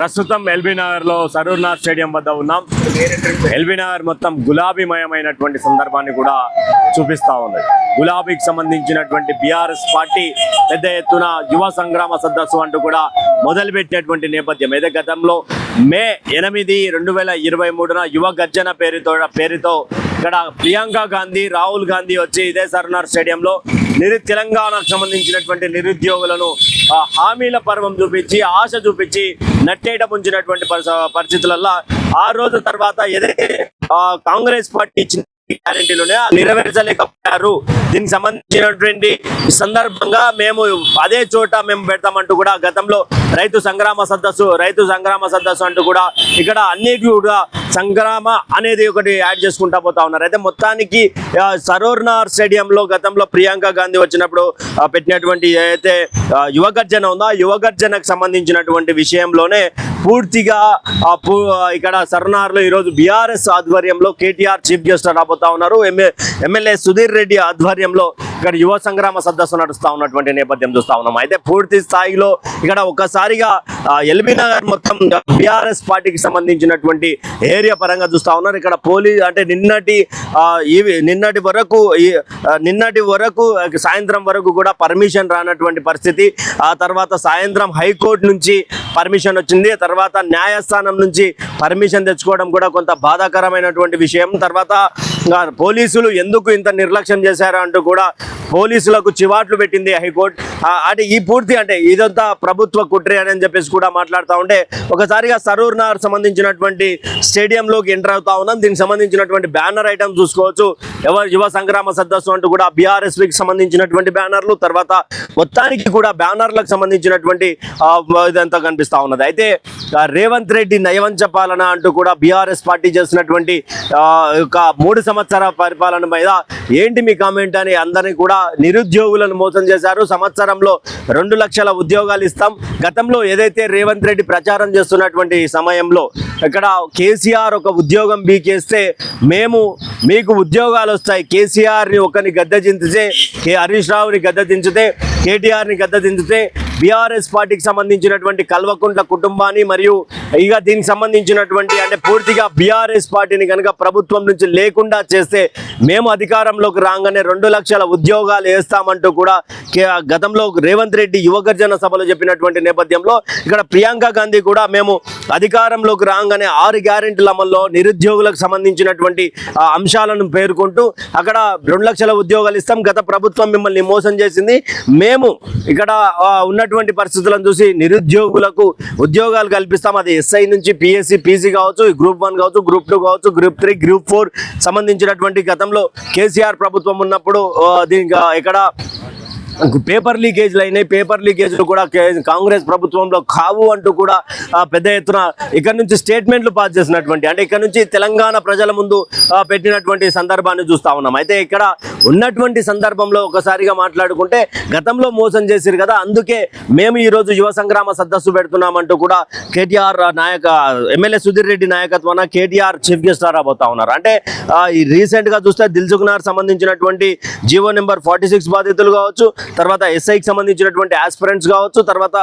ప్రస్తుతం ఎల్బీ నగర్ లో సరూర్నాథ్ స్టేడియం వద్ద ఉన్నాం. ఎల్బీ నగర్ మొత్తం గులాబీమయమైనటువంటి సందర్భాన్ని కూడా చూపిస్తా ఉంది. గులాబీకి సంబంధించినటువంటి బీఆర్ఎస్ పార్టీ పెద్ద ఎత్తున యువ సంగ్రామ సదస్సు అంటూ కూడా మొదలుపెట్టినటువంటి నేపథ్యం. అయితే గతంలో మే 8, 2023 యువ గర్జన పేరుతో ఇక్కడ ప్రియాంక గాంధీ, రాహుల్ గాంధీ వచ్చి ఇదే సరూర్నాథ్ స్టేడియంలో తెలంగాణకు సంబంధించినటువంటి నిరుద్యోగులను హామీల పర్వం చూపించి, ఆశ చూపించి నట్టేట ముంచినటువంటి పరిస్థితులలో ఆ రోజు తర్వాత ఏదైతే కాంగ్రెస్ పార్టీ ఇచ్చిన గ్యారెంటీలోనే నెరవేర్చలేకపోయారు. దీనికి సంబంధించినటువంటి సందర్భంగా మేము అదే చోట మేము పెడతామంటూ కూడా గతంలో రైతు సంగ్రామ సదస్సు అంటూ కూడా ఇక్కడ అన్నిటి కూడా సంగ్రామ అనేది ఒకటి యాడ్ చేసుకుంటా పోతా ఉన్నారు. అయితే మొత్తానికి సరూర్నాథ్ స్టేడియంలో గతంలో ప్రియాంక గాంధీ వచ్చినప్పుడు పెట్టినటువంటి ఏదైతే యువగర్జన ఉందో ఆ యువగర్జనకు సంబంధించినటువంటి విషయంలోనే పూర్తిగా ఇక్కడ సరూర్నాథ్లో ఈరోజు బీఆర్ఎస్ ఆధ్వర్యంలో కేటీఆర్ చీఫ్ గెస్ట్ రాబోతా ఉన్నారు. ఎమ్మెల్యే సుధీర్ రెడ్డి ఆధ్వర్యంలో ఇక్కడ యువ సంగ్రామ సదస్సు నడుస్తూ ఉన్నటువంటి నేపథ్యం చూస్తా ఉన్నాం. అయితే పూర్తి స్థాయిలో ఇక్కడ ఒక్కసారిగా ఎల్బీ నగర్ మొత్తం బీఆర్ఎస్ పార్టీకి సంబంధించినటువంటి ఏరియా పరంగా చూస్తా ఉన్నారు. ఇక్కడ పోలీస్ అంటే నిన్నటి వరకు సాయంత్రం వరకు కూడా పర్మిషన్ రానటువంటి పరిస్థితి. ఆ తర్వాత సాయంత్రం హైకోర్టు నుంచి పర్మిషన్ వచ్చింది. తర్వాత న్యాయస్థానం నుంచి పర్మిషన్ తెచ్చుకోవడం కూడా కొంత బాధాకరమైనటువంటి విషయం. తర్వాత పోలీసులు ఎందుకు ఇంత నిర్లక్ష్యం చేశారు అంటూ కూడా పోలీసులకు చివాట్లు పెట్టింది హైకోర్టు. అంటే ఈ పూర్తి అంటే ఇదంతా ప్రభుత్వ కుట్రే అని చెప్పేసి కూడా మాట్లాడుతూ ఉంటే ఒకసారిగా సరూర్నాథ్ సంబంధించినటువంటి స్టేడియంలోకి ఎంటర్ అవుతా ఉన్నాం. దీనికి సంబంధించినటువంటి బ్యానర్ ఐటమ్ చూసుకోవచ్చు. యువ సంగ్రామ సదస్సు అంటూ కూడా బీఆర్ఎస్కి సంబంధించినటువంటి బ్యానర్లు, తర్వాత మొత్తానికి కూడా బ్యానర్లకు సంబంధించినటువంటి ఇదంతా కనిపిస్తూ ఉన్నది. అయితే రేవంత్ రెడ్డి నయవంచ పాలన అంటూ కూడా బీఆర్ఎస్ పార్టీ చేసినటువంటి 3 సంవత్సరాల పరిపాలన మీద ఏంటి మీ కామెంట్ అని అందరినీ కూడా నిరుద్యోగులను మోసం చేశారు. సంవత్సరంలో 2 లక్షల ఉద్యోగాలు ఇస్తాం. గతంలో ఏదైతే రేవంత్ రెడ్డి ప్రచారం చేస్తున్నటువంటి సమయంలో ఇక్కడ కేసీఆర్ ఒక ఉద్యోగం బీకేస్తే మీకు ఉద్యోగాలు వస్తాయి, కేసీఆర్ని ఒకరిని గద్దెదించితే, హరీష్ రావుని గద్దెదించితే, కేటీఆర్ని గద్దెదించితే బీఆర్ఎస్ పార్టీకి సంబంధించినటువంటి కల్వకుంట్ల కుటుంబాన్ని మరియు ఇక దీనికి సంబంధించినటువంటి అంటే పూర్తిగా బీఆర్ఎస్ పార్టీని కనుక ప్రభుత్వం నుంచి లేకుండా చేస్తే మేము అధికారంలోకి రాగానే 2 లక్షల ఉద్యోగాలు వేస్తామంటూ కూడా గతంలో రేవంత్ రెడ్డి యువగర్జన సభలో చెప్పినటువంటి నేపథ్యంలో ఇక్కడ ప్రియాంక గాంధీ కూడా మేము అధికారంలోకి రాగానే 6 గ్యారెంటీల అమల్లో నిరుద్యోగులకు సంబంధించినటువంటి అంశాలను పేర్కొంటూ అక్కడ 2 లక్షల ఉద్యోగాలు ఇస్తాం, గత ప్రభుత్వం మిమ్మల్ని మోసం చేసింది, మేము ఇక్కడ ఉన్నటువంటి పరిస్థితులను చూసి నిరుద్యోగులకు ఉద్యోగాలు కల్పిస్తాం. అది ఎస్ఐ నుంచి పిఎస్సి, పీసీ కావచ్చు, గ్రూప్ 1 కావచ్చు, గ్రూప్ 2 కావచ్చు, గ్రూప్ 3, గ్రూప్ 4 సంబంధించినటువంటి గతంలో కేసీఆర్ ప్రభుత్వం ఉన్నప్పుడు దీనికి ఇక్కడ పేపర్ లీకేజ్లు అయినాయి. పేపర్ లీకేజ్లు కూడా కాంగ్రెస్ ప్రభుత్వంలో కావు అంటూ కూడా పెద్ద ఎత్తున ఇక్కడ నుంచి స్టేట్మెంట్లు పాస్ చేసినటువంటి అంటే ఇక్కడ నుంచి తెలంగాణ ప్రజల ముందు పెట్టినటువంటి సందర్భాన్ని చూస్తూ ఉన్నాం. అయితే ఇక్కడ ఉన్నటువంటి సందర్భంలో ఒకసారిగా మాట్లాడుకుంటే గతంలో మోసం చేశారు కదా, అందుకే మేము ఈరోజు యువ సంగ్రామ సదస్సు పెడుతున్నామంటూ కూడా కేటీఆర్ ఎమ్మెల్యే సుధీర్ రెడ్డి నాయకత్వాన కేటీఆర్ చీఫ్ గెస్ట్ రాబోతా ఉన్నారు. అంటే రీసెంట్గా చూస్తే దిల్సుఖ్నగర్ సంబంధించినటువంటి జీవో నెంబర్ 46 బాధితులు కావచ్చు, తర్వాత ఎస్ఐకి సంబంధించినటువంటి ఆస్పిరెంట్స్ కావచ్చు, తర్వాత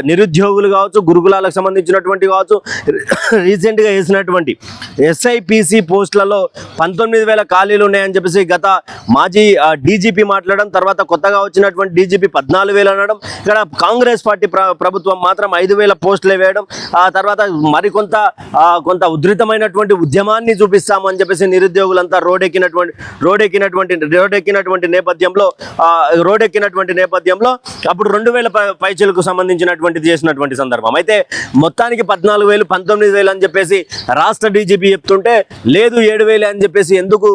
నిరుద్యోగులు కావచ్చు, గురుకులాలకు సంబంధించినటువంటి కావచ్చు, రీసెంట్గా వేసినటువంటి ఎస్ఐపిసి పోస్టులలో 19,000 ఖాళీలు ఉన్నాయని చెప్పేసి గత మాజీ డీజీపీ మాట్లాడడం, తర్వాత కొత్తగా వచ్చినటువంటి డీజీపీ 14,000 అనడం, ఇక్కడ కాంగ్రెస్ పార్టీ ప్రభుత్వం మాత్రం 5,000 పోస్టులు వేయడం, ఆ తర్వాత మరికొంత ఉధృతమైనటువంటి ఉద్యమాన్ని చూపిస్తామని చెప్పేసి నిరుద్యోగులంతా రోడ్డెక్కినటువంటి నేపథ్యంలో అప్పుడు 2,000 పైచలకు సంబంధించినటువంటి చేసినటువంటి సందర్భం. అయితే మొత్తానికి 14,000, 19,000 అని చెప్పేసి రాష్ట్ర డీజీపీ చెప్తుంటే లేదు 7,000 అని చెప్పేసి ఎందుకు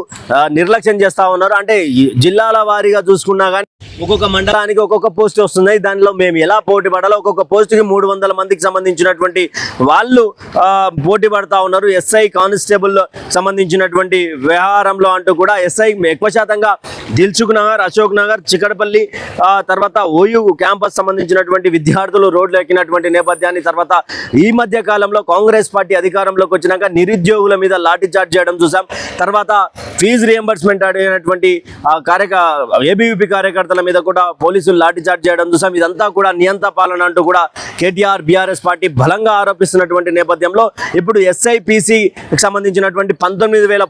నిర్లక్ష్యం చేస్తా ఉన్నారు? అంటే జిల్లాల వారీగా చూసుకున్నా కానీ ఒక్కొక్క మండలానికి ఒక్కొక్క పోస్ట్ వస్తున్నాయి. దానిలో మేము ఎలా పోటీ పడాలో ఒక్కొక్క పోస్టుకి 300 మందికి సంబంధించినటువంటి వాళ్ళు పోటీ పడతా ఉన్నారు. ఎస్ఐ కానిస్టేబుల్ సంబంధించినటువంటి వ్యవహారంలో అంటూ కూడా ఎస్ఐ ఎక్కువ శాతంగా దిల్సుఖ్ నగర్, అశోక్ నగర్, చికడపల్లి, తర్వాత ఓయూ క్యాంపస్ సంబంధించినటువంటి విద్యార్థులు రోడ్లు ఎక్కినటువంటి నేపథ్యాన్ని, తర్వాత ఈ మధ్య కాలంలో కాంగ్రెస్ పార్టీ అధికారంలోకి వచ్చినాక నిరుద్యోగుల మీద లాఠీ చార్జ్ చేయడం చూసాం. తర్వాత ఫీజు రియంబర్స్మెంట్ అడిగినటువంటి ఏబీవీపీ కార్యకర్తల మీద కూడా పోలీసులు లాఠీ చార్జ్ చేయడం చూసాం. ఇదంతా కూడా నియంత పాలన అంటూ కూడా కేటీఆర్ బీఆర్ఎస్ పార్టీ బలంగా ఆరోపిస్తున్నటువంటి నేపథ్యంలో ఇప్పుడు ఎస్ఐపిసికి సంబంధించినటువంటి 19,000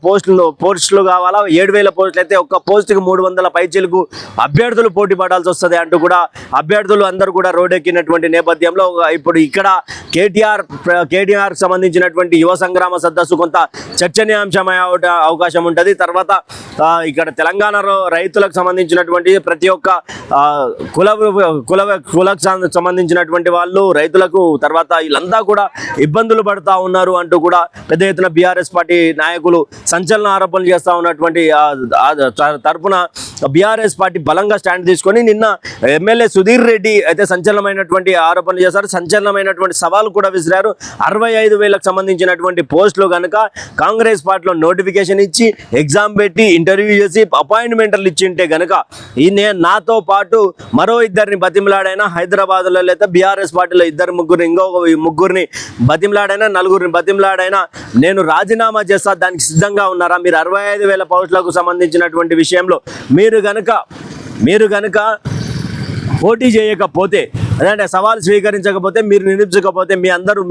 పోస్టులు కావాలా, 7,000 పోస్టులు అయితే ఒక్క పోస్టుకి 300 పైచీలకు అభ్యర్థులు పోటీ పడాల్సి వస్తుంది అంటూ కూడా అభ్యర్థులు అందరూ కూడా రోడ్డెక్కినటువంటి నేపథ్యంలో ఇప్పుడు ఇక్కడ కేటీఆర్ సంబంధించినటువంటి యువ సంగ్రామ సదస్సు కొంత చర్చనీయాంశమయ్యే అవకాశం ఉంటుంది. తర్వాత ఇక్కడ తెలంగాణలో రైతులకు సంబంధించినటువంటి ప్రతి ఒక్క కులకు సంబంధించినటువంటి వాళ్ళు రైతులకు తర్వాత వీళ్ళంతా కూడా ఇబ్బందులు పడుతూ ఉన్నారు అంటూ కూడా పెద్ద ఎత్తున బీఆర్ఎస్ పార్టీ నాయకులు సంచలన ఆరోపణలు చేస్తూ ఉన్నటువంటి తరపున బీఆర్ఎస్ పార్టీ బలంగా స్టాండ్ తీసుకొని నిన్న ఎమ్మెల్యే సుధీర్ రెడ్డి అయితే సంచలనమైనటువంటి ఆరోపణలు చేశారు. సంచలనమైనటువంటి సవాలు కూడా విసిరారు. 65,000కు సంబంధించినటువంటి పోస్టులు కనుక కాంగ్రెస్ పార్టీలో నోటిఫికేషన్ ఇచ్చి ఎగ్జామ్ పెట్టి ఇంటర్వ్యూ చేసి అపాయింట్మెంట్లు ఇచ్చింటే కనుక నాతో పాటు మరో ఇద్దరిని బతిమలాడైనా హైదరాబాద్లో లేదా బీఆర్ఎస్ పార్టీలో ముగ్గురిని బతిమలాడైనా 4గురిని బతిమలాడైనా నేను రాజీనామా చేస్తా, దానికి సిద్ధంగా ఉన్నారా? మీరు 65,000 పోస్టులకు సంబంధించినటువంటి విషయంలో మీరు గనుక పోటీ చేయకపోతే, అదే సవాల్ స్వీకరించకపోతే, మీరు నిరూపించకపోతే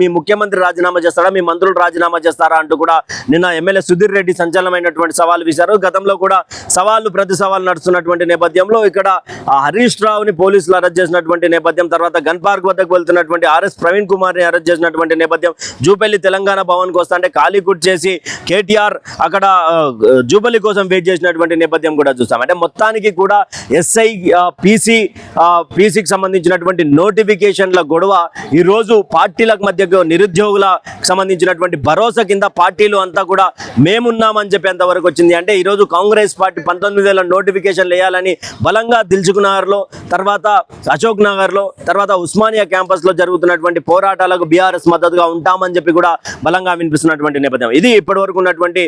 మీ ముఖ్యమంత్రి రాజీనామా చేస్తారా, మీ మంత్రులు రాజీనామా చేస్తారా అంటూ కూడా నిన్న ఎమ్మెల్యే సుధీర్ రెడ్డి సంచలనమైనటువంటి సవాల్ విసారు. గతంలో కూడా ప్రతి సవాల్ నడుస్తున్నటువంటి నేపథ్యంలో ఇక్కడ హరీష్ రావుని పోలీసులు అరెస్ట్ చేసినటువంటి నేపథ్యం, తర్వాత గన్ పార్క్ వద్దకు వెళ్తున్నటువంటి ఆర్ఎస్ ప్రవీణ్ కుమార్ని అరెస్ట్ చేసినటువంటి నేపథ్యం, జూపల్లి తెలంగాణ భవన్కి వస్తుంటే ఖాళీకుట్ చేసి కేటీఆర్ అక్కడ జూపల్లి కోసం వెయిట్ చేసినటువంటి నేపథ్యం కూడా చూస్తాం. అంటే మొత్తానికి కూడా పీసీకి సంబంధించినటువంటి నోటిఫికేషన్ల గొడవ ఈరోజు పార్టీలకు మధ్య నిరుద్యోగులకు సంబంధించినటువంటి భరోసా కింద పార్టీలు అంతా కూడా మేమున్నామని చెప్పేంత వరకు వచ్చింది. అంటే ఈరోజు కాంగ్రెస్ పార్టీ 19,000 నోటిఫికేషన్లు వేయాలని బలంగా దిల్సుఖ్ నగర్లో, తర్వాత అశోక్ నగర్లో, తర్వాత ఉస్మానియా క్యాంపస్లో జరుగుతున్నటువంటి పోరాటాలకు బీఆర్ఎస్ మద్దతుగా ఉంటామని చెప్పి కూడా బలంగా వినిపిస్తున్నటువంటి నేపథ్యం. ఇది ఇప్పటి వరకు ఉన్నటువంటి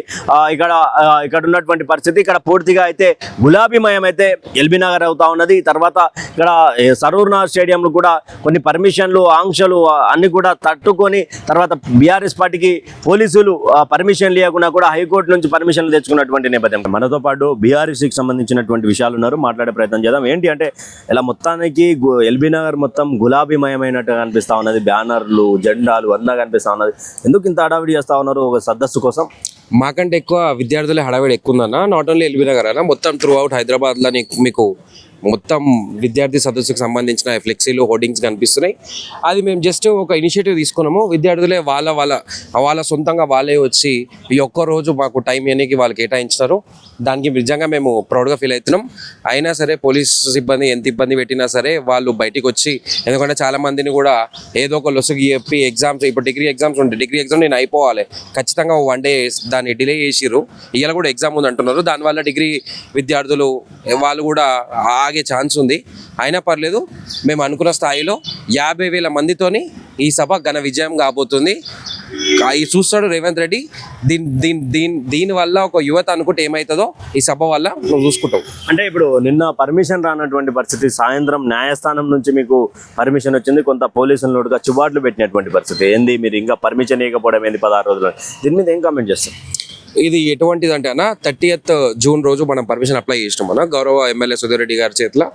ఇక్కడ ఉన్నటువంటి పరిస్థితి. ఇక్కడ పూర్తిగా అయితే గులాబీమయం అయితే ఎల్బీ నగర్ అవుతా ఉన్నది. తర్వాత ఇక్కడ సరూర్నగర్ స్టేడియంలో కూడా కొన్ని పర్మిషన్లు, ఆంక్షలు అన్ని కూడా తట్టుకొని తర్వాత బీఆర్ఎస్ పార్టీకి పోలీసులు పర్మిషన్లు ఇవ్వకుండా కూడా హైకోర్టు నుంచి పర్మిషన్లు తెచ్చుకున్నటువంటి నేపథ్యం. మనతో పాటు బీఆర్ఎస్కి సంబంధించినటువంటి విషయాలు ఉన్నారు, మాట్లాడే ప్రయత్నం చేద్దాం. ఏంటి అంటే ఇలా మొత్తానికి ఎల్బీ నగర్ మొత్తం గులాబీమయమైనట్టుగా కనిపిస్తా ఉన్నది, బ్యానర్లు, జెండాలు అంతా కనిపిస్తా ఉన్నది. ఎందుకు ఇంత హడావిడి చేస్తా ఉన్నారు ఒక సదస్సు కోసం? మాకంటే ఎక్కువ విద్యార్థులే హడావిడి ఎక్కువ ఉందన్న. నాట్ ఓన్లీ ఎల్బీ నగర్ అన్న, మొత్తం త్రూ అవుట్ హైదరాబాద్లో మీకు మొత్తం విద్యార్థి సదస్సుకు సంబంధించిన ఫ్లెక్సీలు, హోర్డింగ్స్ కనిపిస్తున్నాయి. అది మేము జస్ట్ ఒక ఇనిషియేటివ్ తీసుకున్నాము. విద్యార్థులే వాళ్ళ సొంతంగా వాళ్ళే వచ్చి ఈ ఒక్కరోజు మాకు టైం ఇవ్వడానికి వాళ్ళు కేటాయించినారు. దానికి నిజంగా మేము ప్రౌడ్గా ఫీల్ అవుతున్నాం. అయినా సరే పోలీస్ సిబ్బంది ఎంత ఇబ్బంది పెట్టినా సరే వాళ్ళు బయటికి వచ్చి, ఎందుకంటే చాలా మందిని కూడా ఏదో ఒక లొసుగు చెప్పి ఎగ్జామ్స్, ఇప్పుడు డిగ్రీ ఎగ్జామ్స్ ఉంటాయి, డిగ్రీ ఎగ్జామ్ నేను అయిపోవాలి ఖచ్చితంగా 1 డే దాన్ని డిలే చేసిర్రు. ఇవాళ కూడా ఎగ్జామ్ ఉంది అంటున్నారు. దానివల్ల డిగ్రీ విద్యార్థులు వాళ్ళు కూడా ఆగే ఛాన్స్ ఉంది. అయినా పర్లేదు, మేము అనుకున్న స్థాయిలో 50,000 మందితోని ఈ సభ ఘన విజయం కాబోతుంది. చూస్తాడు రేవంత్ రెడ్డి. దీనివల్ల ఒక యువత అనుకుంటే ఏమవుతుందో ఈ సభ వల్ల నువ్వు చూసుకుంటావు. అంటే ఇప్పుడు నిన్న పర్మిషన్ రానటువంటి పరిస్థితి, సాయంత్రం న్యాయస్థానం నుంచి మీకు పర్మిషన్ వచ్చింది, కొంత పోలీసులు చుబాట్లు పెట్టినటువంటి పరిస్థితి ఏంది? మీరు ఇంకా పర్మిషన్ ఇవ్వకపోవడం ఏంది 16 రోజులు? దీని మీద ఏం కామెంట్ చేస్తారు? ఇది ఎటువంటిది అంటే అన్న, 30th జూన్ రోజు మనం పర్మిషన్ అప్లై చేసినాం అన్న. గౌరవ ఎమ్మెల్యే సుధీర్ రెడ్డి గారి చేతిలో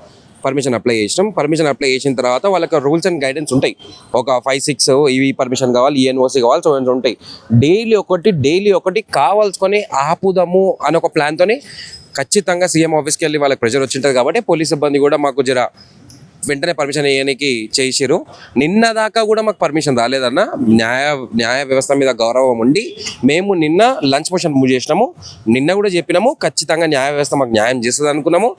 పర్మిషన్ అప్లై చేసినాం. పర్మిషన్ అప్లై చేసిన తర్వాత వాళ్ళకి రూల్స్ అండ్ గైడెన్స్ ఉంటాయి. ఒక 5-6 ఇవి పర్మిషన్ కావాలి, ఈఎన్ఓసి కావాలి, సో ఉంటాయి. డైలీ ఒకటి కావాల్సుకొని ఆపుదాము అని ఒక ప్లాన్తోని ఖచ్చితంగా సీఎం ఆఫీస్కి వెళ్ళి వాళ్ళకి ప్రెషర్ వచ్చింటుంది. కాబట్టి పోలీస్ సిబ్బంది కూడా మాకు వెంటనే పర్మిషన్ వేయడానికి చేసిరు. నిన్న దాకా కూడా మాకు పర్మిషన్ రాలేదన్న. న్యాయ వ్యవస్థ మీద గౌరవం ఉండి మేము నిన్న లంచ్ మోషన్ మూవ్ చేసినాము. నిన్న కూడా చెప్పినాము ఖచ్చితంగా న్యాయ వ్యవస్థ మాకు న్యాయం చేస్తుంది అనుకున్నాము.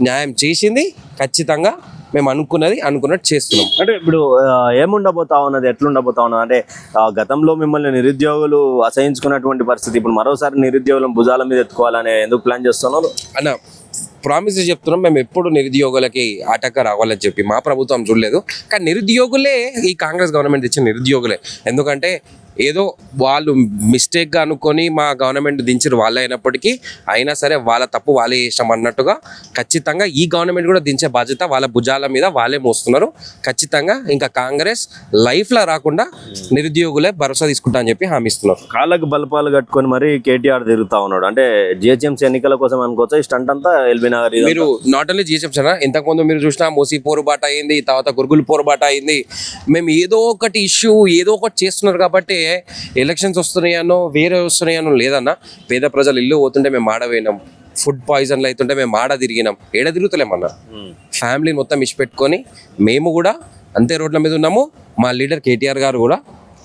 న్యాయం చేసింది. ఖచ్చితంగా మేము అనుకున్నట్టు చేస్తున్నాం. అంటే ఇప్పుడు ఏముండబోతా ఉన్నది, ఎట్లుండబోతా ఉన్నది అంటే గతంలో మిమ్మల్ని నిరుద్యోగులు అసహించుకున్నటువంటి పరిస్థితి, ఇప్పుడు మరోసారి నిరుద్యోగులను భుజాల మీద ఎత్తుకోవాలని ఎందుకు ప్లాన్ చేస్తున్నారు అన్న? ప్రామిస్ చెప్తున్నాం, మేము ఎప్పుడు నిరుద్యోగులకి ఆటంక రావాలని చెప్పి మా ప్రభుత్వం చూడలేదు. కానీ నిరుద్యోగులే ఈ కాంగ్రెస్ గవర్నమెంట్ ఇచ్చిన నిరుద్యోగులే. ఎందుకంటే ఏదో వాళ్ళు మిస్టేక్గా అనుకొని మా గవర్నమెంట్ దించారు వాళ్ళే అయినప్పటికీ అయినా సరే వాళ్ళ తప్పు వాళ్ళే చేసాం అన్నట్టుగా ఖచ్చితంగా ఈ గవర్నమెంట్ కూడా దించే బాధ్యత వాళ్ళ భుజాల మీద వాళ్ళే మోస్తున్నారు. ఖచ్చితంగా ఇంకా కాంగ్రెస్ లైఫ్లో రాకుండా నిరుద్యోగులే భరోసా తీసుకుంటా అని చెప్పి హామీ ఇస్తున్నారు. కాళ్ళకు బలపాలు కట్టుకొని మరి కేటీఆర్ తిరుగుతా ఉన్నాడు. అంటే జిహెచ్ఎంసీ ఎన్నికల కోసం అనుకోవచ్చా ఈ స్టంట్ అంతా ఎల్బీ నగర్ ఇదంతా? మీరు నాట్ ఓన్లీ జీహెచ్ఎంసీ ఇంతకుముందు మీరు చూసినా మూసీ పోరుబాట అయింది, తర్వాత గురుగులు పోరుబాట అయింది. మేము ఏదో ఒకటి ఇష్యూ ఏదో ఒకటి చేస్తున్నారు కాబట్టి ఎలక్షన్స్ వస్తున్నాయనో వేరే వస్తున్నాయనో లేదన్నా. పేద ప్రజలు ఇల్లు పోతుంటే మేము ఆడవేనాం, ఫుడ్ పాయిజన్లు అవుతుంటే మేము ఆడ తిరిగినాం, ఏడ తిరుగుతలేమన్నా. ఫ్యామిలీ మొత్తం ఇచ్చిపెట్టుకొని మేము కూడా అంతే రోడ్ల మీద ఉన్నాము. మా లీడర్ కేటీఆర్ గారు కూడా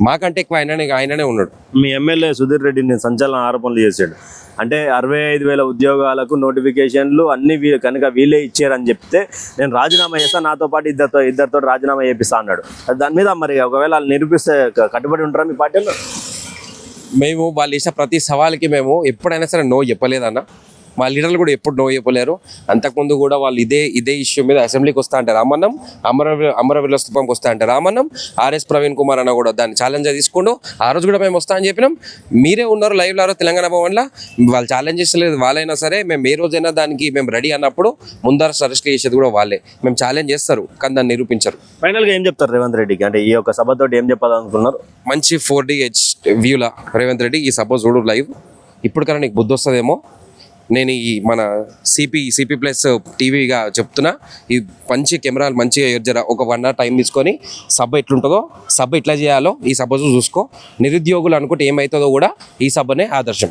మాకంటే ఎక్కువ ఆయననే ఉన్నాడు. మీ ఎమ్మెల్యే సుధీర్ రెడ్డిని సంచలన ఆరోపణలు చేశాడు. అంటే 65,000 ఉద్యోగాలకు నోటిఫికేషన్లు అన్ని కనుక వీళ్ళే ఇచ్చారని చెప్తే నేను రాజీనామా చేస్తా, నాతో పాటు ఇద్దరితో రాజీనామా చేపిస్తా అన్నాడు. దాని మీద మరి ఒకవేళ వాళ్ళు నిరూపిస్తే కట్టుబడి ఉంటారా మీ పార్టీలో? మేము వాళ్ళు వేసిన ప్రతి సవాల్కి మేము ఎప్పుడైనా సరే నో చెప్పలేదన్న. మా లీడర్లు కూడా ఎప్పుడు నో చెప్పలేరు. అంతకుముందు కూడా వాళ్ళు ఇదే ఇష్యూ మీద అసెంబ్లీకి వస్తా అంటే రామన్నం, అమరవీరుల స్థూపంకి వస్తా అంటే రామన్నం, ఆర్ఎస్ ప్రవీణ్ కుమార్ అన్న కూడా దాన్ని ఛాలెంజ్ తీసుకుంటూ ఆ రోజు కూడా మేము వస్తా అని చెప్పినాం. మీరే ఉన్నారు లైవ్లో ఆ రోజు తెలంగాణ భవన్లో, వాళ్ళు ఛాలెంజ్ చేస్తలేదు వాళ్ళైనా సరే. మేము ఏ రోజైనా దానికి మేము రెడీ అన్నప్పుడు ముందర అరెస్ట్ చేసేది కూడా వాళ్ళే. మేము ఛాలెంజ్ చేస్తారు కానీ దాన్ని నిరూపించరు. ఫైనల్గా ఏం చెప్తారు రేవంత్ రెడ్డికి? అంటే ఈ యొక్క సభతోటి ఏం చెప్పాలనుకున్నారు? మంచి 4D వ్యూలా రేవంత్ రెడ్డి ఈ సభ చూడు లైవ్. ఇప్పుడు కన్నా నీకు బుద్ధి వస్తుందేమో. నేను ఈ మన సిపి ప్లస్ టీవీగా చెప్తున్నా, ఈ మంచి కెమెరాలు మంచిగా జర ఒక 1 hour టైం తీసుకొని సభ ఎట్లుంటుందో, సభ ఎట్లా చేయాలో ఈ సభ చూసుకో. నిరుద్యోగులు అనుకుంటే ఏమవుతుందో కూడా ఈ సభనే ఆదర్శం.